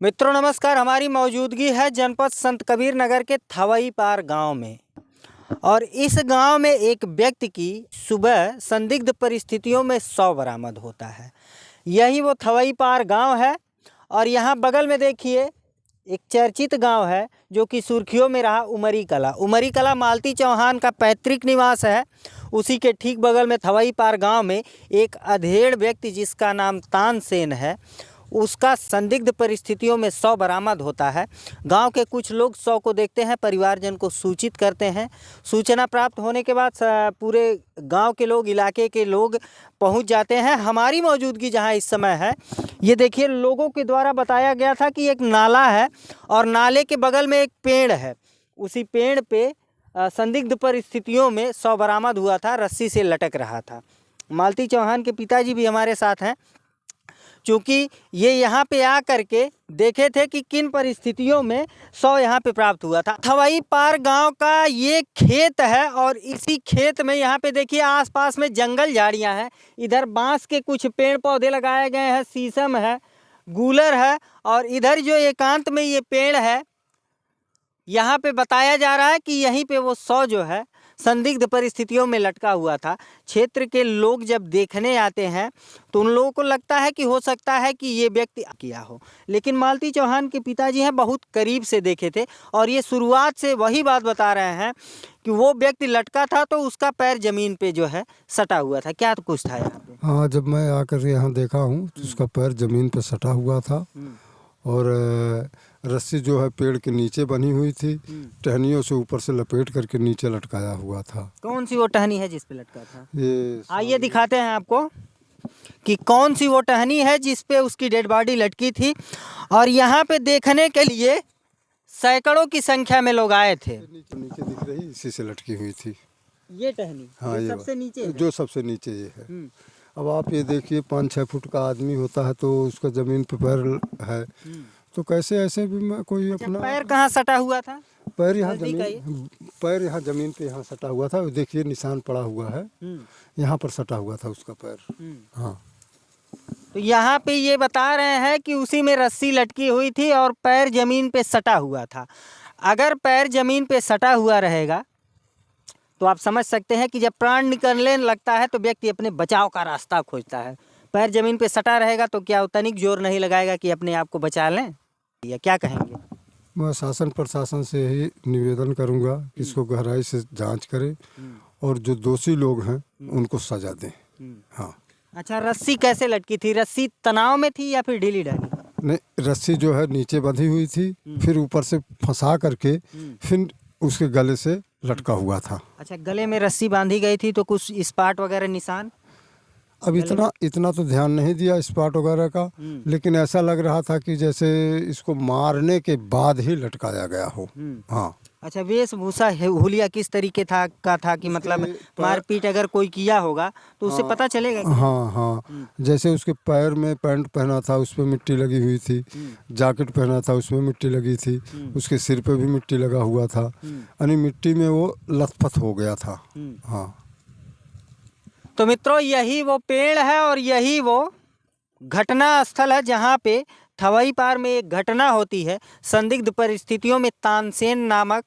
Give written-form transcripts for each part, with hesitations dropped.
मित्रों नमस्कार। हमारी मौजूदगी है जनपद संत कबीर नगर के थवई पार गांव में और इस गांव में एक व्यक्ति की सुबह संदिग्ध परिस्थितियों में शव बरामद होता है। यही वो थवई पार गांव है और यहाँ बगल में देखिए एक चर्चित गांव है जो कि सुर्खियों में रहा उमरी कला। उमरी कला मालती चौहान का पैतृक निवास है। उसी के ठीक बगल में थवई पार गांव में एक अधेड़ व्यक्ति जिसका नाम तानसेन है, उसका संदिग्ध परिस्थितियों में शव बरामद होता है। गांव के कुछ लोग शव को देखते हैं, परिवारजन को सूचित करते हैं। सूचना प्राप्त होने के बाद पूरे गांव के लोग, इलाके के लोग पहुंच जाते हैं। हमारी मौजूदगी जहां इस समय है, ये देखिए लोगों के द्वारा बताया गया था कि एक नाला है और नाले के बगल में एक पेड़ है। उसी पेड़ पे संदिग्ध परिस्थितियों में शव बरामद हुआ था, रस्सी से लटक रहा था। मालती चौहान के पिताजी भी हमारे साथ हैं, चूँकि ये यहाँ पे आ करके देखे थे कि किन परिस्थितियों में शव यहाँ पे प्राप्त हुआ था। थवई पार गांव का ये खेत है और इसी खेत में यहाँ पे देखिए आसपास में जंगल झाड़ियाँ हैं। इधर बांस के कुछ पेड़ पौधे लगाए गए हैं, शीशम है, गूलर है और इधर जो एकांत में ये पेड़ है, यहाँ पे बताया जा रहा है कि यहीं पे वो शव जो है संदिग्ध परिस्थितियों में लटका हुआ था। क्षेत्र के लोग जब देखने आते हैं तो उन लोगों को लगता है कि हो सकता है कि ये व्यक्ति किया हो, लेकिन मालती चौहान के पिताजी हैं बहुत करीब से देखे थे और ये शुरुआत से वही बात बता रहे हैं कि वो व्यक्ति लटका था तो उसका पैर जमीन पे जो है सटा हुआ था। क्या कुछ था यहाँ पे? हाँ, जब मैं आकर यहाँ देखा हूँ तो उसका पैर जमीन पे सटा हुआ था और रस्सी जो है पेड़ के नीचे बनी हुई थी, टहनियों से ऊपर से लपेट करके नीचे लटकाया हुआ था। कौन सी वो टहनी है जिस पे लटका था? ये आइए दिखाते हैं आपको कि कौन सी वो टहनी है जिस पे उसकी डेड बॉडी लटकी थी। और यहाँ पे देखने के लिए सैकड़ों की संख्या में लोग आए थे। नीचे दिख रही, इसी से लटकी हुई थी ये टहनी? हाँ, ये सबसे नीचे है? जो सबसे नीचे ये है। अब आप ये देखिए 5-6 फुट का आदमी होता है तो उसका जमीन पे पैर है, तो कैसे ऐसे भी कोई अपना पैर कहाँ सटा हुआ था? पैर यहाँ जमीन पे यहाँ सटा हुआ था। देखिए निशान पड़ा हुआ है, यहाँ पर सटा हुआ था उसका पैर। हाँ, तो यहाँ पे ये बता रहे हैं कि उसी में रस्सी लटकी हुई थी और पैर जमीन पे सटा हुआ था। अगर पैर जमीन पे सटा हुआ रहेगा तो आप समझ सकते हैं कि जब प्राण निकलने लगता है तो व्यक्ति अपने बचाव का रास्ता खोजता है। पैर जमीन पे सटा रहेगा तो क्या तनिक जोर नहीं लगाएगा कि अपने आप को बचा लें? या क्या कहेंगे? मैं शासन प्रशासन से ही निवेदन करूंगा कि इसको गहराई से जांच करें और जो दोषी लोग हैं उनको सजा दें। हाँ। अच्छा, रस्सी कैसे लटकी थी? रस्सी तनाव में थी या फिर ढीली ढाली? नहीं, रस्सी जो है नीचे बंधी हुई थी, फिर ऊपर से फंसा करके फिर उसके गले से लटका हुआ था। अच्छा, गले में रस्सी बांधी गई थी तो कुछ स्पॉट वगैरह निशान? अब इतना तो ध्यान नहीं दिया स्पॉट वगैरह का, लेकिन ऐसा लग रहा था कि जैसे इसको मारने के बाद ही लटकाया गया हो। हाँ। अच्छा, वेशभूषा हुलिया किस तरीके का था कि मतलब मारपीट अगर कोई किया होगा तो उससे पता चलेगा? हाँ हाँ, जैसे उसके पैर में पैंट पहना था उस पर मिट्टी लगी हुई थी, जैकेट पहना था उसमें मिट्टी लगी थी, उसके सिर पे भी मिट्टी लगा हुआ था, यानी मिट्टी में वो लथपथ हो गया था। हाँ। तो मित्रों, यही वो पेड़ है और यही वो घटना स्थल है जहाँ पे थवई पार में एक घटना होती है। संदिग्ध परिस्थितियों में तानसेन नामक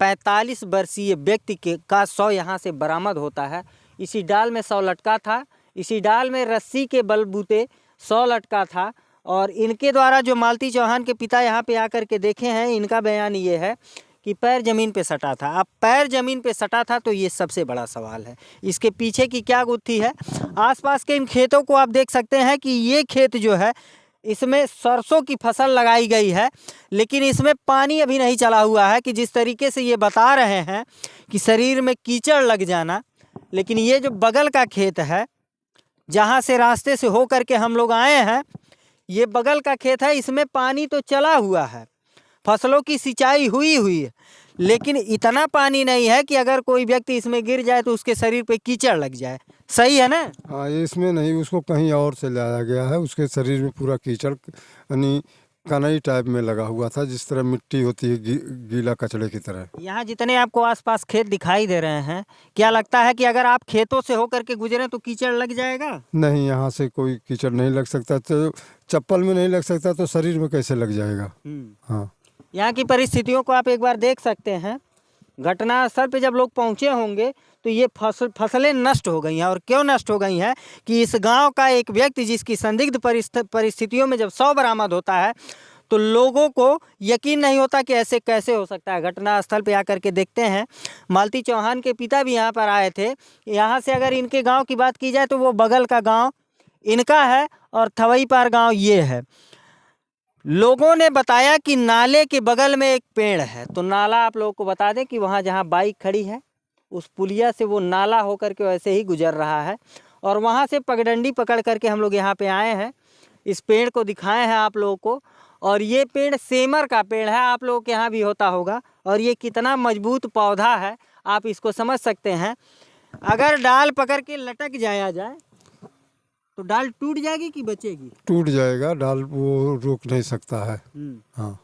45 वर्षीय व्यक्ति का शव यहाँ से बरामद होता है। इसी डाल में शव लटका था, इसी डाल में रस्सी के बलबूते शव लटका था। और इनके द्वारा जो मालती चौहान के पिता यहाँ पे आकर के देखे हैं, इनका बयान ये है कि पैर ज़मीन पे सटा था। अब पैर ज़मीन पे सटा था तो ये सबसे बड़ा सवाल है, इसके पीछे की क्या गुत्थी है। आसपास के इन खेतों को आप देख सकते हैं कि ये खेत जो है इसमें सरसों की फसल लगाई गई है, लेकिन इसमें पानी अभी नहीं चला हुआ है कि जिस तरीके से ये बता रहे हैं कि शरीर में कीचड़ लग जाना। लेकिन ये जो बगल का खेत है जहाँ से रास्ते से हो करके हम लोग आए हैं, ये बगल का खेत है, इसमें पानी तो चला हुआ है, फसलों की सिंचाई हुई है, लेकिन इतना पानी नहीं है कि अगर कोई व्यक्ति इसमें गिर जाए तो उसके शरीर पे कीचड़ लग जाए। सही है ना? हाँ, इसमें नहीं, उसको कहीं और से लाया गया है, उसके शरीर में पूरा कीचड़ यानी कनई टाइप में लगा हुआ था, जिस तरह मिट्टी होती है गीला कचड़े की तरह। यहाँ जितने आपको आसपास खेत दिखाई दे रहे हैं, क्या लगता है कि अगर आप खेतों से होकर के गुजरे तो कीचड़ लग जाएगा? नहीं, यहाँ से कोई कीचड़ नहीं लग सकता, तो चप्पल में नहीं लग सकता तो शरीर में कैसे लग जाएगा। हाँ, यहाँ की परिस्थितियों को आप एक बार देख सकते हैं। घटनास्थल पे जब लोग पहुँचे होंगे तो ये फसलें नष्ट हो गई हैं। और क्यों नष्ट हो गई हैं कि इस गांव का एक व्यक्ति जिसकी संदिग्ध परिस्थितियों में जब शव बरामद होता है तो लोगों को यकीन नहीं होता कि ऐसे कैसे हो सकता है। घटनास्थल पे आकर के देखते हैं। मालती चौहान के पिता भी यहाँ पर आए थे। यहाँ से अगर इनके गाँव की बात की जाए तो वो बगल का गाँव इनका है और थवई पार गाँव ये है। लोगों ने बताया कि नाले के बगल में एक पेड़ है। तो नाला आप लोगों को बता दें कि वहाँ जहाँ बाइक खड़ी है उस पुलिया से वो नाला होकर के वैसे ही गुजर रहा है। और वहाँ से पगडंडी पकड़ करके हम लोग यहाँ पे आए हैं। इस पेड़ को दिखाए हैं आप लोगों को। और ये पेड़ सेमर का पेड़ है, आप लोगों के यहाँ भी होता होगा। और ये कितना मजबूत पौधा है आप इसको समझ सकते हैं। अगर डाल पकड़ के लटक जाया जाए तो डाल टूट जाएगी कि बचेगी? टूट जाएगा डाल, वो रोक नहीं सकता है। हाँ,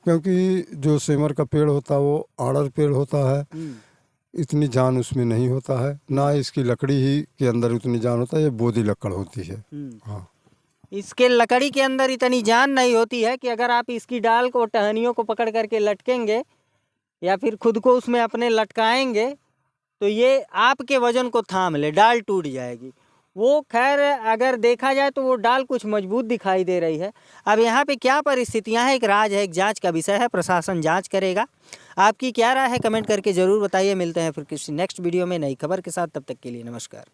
क्योंकि जो सेमर का पेड़ होता है वो आड़र पेड़ होता है, इतनी जान उसमें नहीं होता है। ना इसकी लकड़ी ही के अंदर उतनी जान होता है, ये बोदी लकड़ होती है। हाँ, इसके लकड़ी के अंदर इतनी जान नहीं होती है कि अगर आप इसकी डाल को टहनियों को पकड़ करके लटकेंगे या फिर खुद को उसमें अपने लटकाएंगे तो ये आपके वजन को थाम ले, डाल टूट जाएगी। वो खैर अगर देखा जाए तो वो डाल कुछ मजबूत दिखाई दे रही है। अब यहाँ पे क्या परिस्थितियाँ हैं, एक राज है, एक जांच का विषय है। प्रशासन जांच करेगा। आपकी क्या राय है कमेंट करके ज़रूर बताइए। मिलते हैं फिर किसी नेक्स्ट वीडियो में नई खबर के साथ। तब तक के लिए नमस्कार।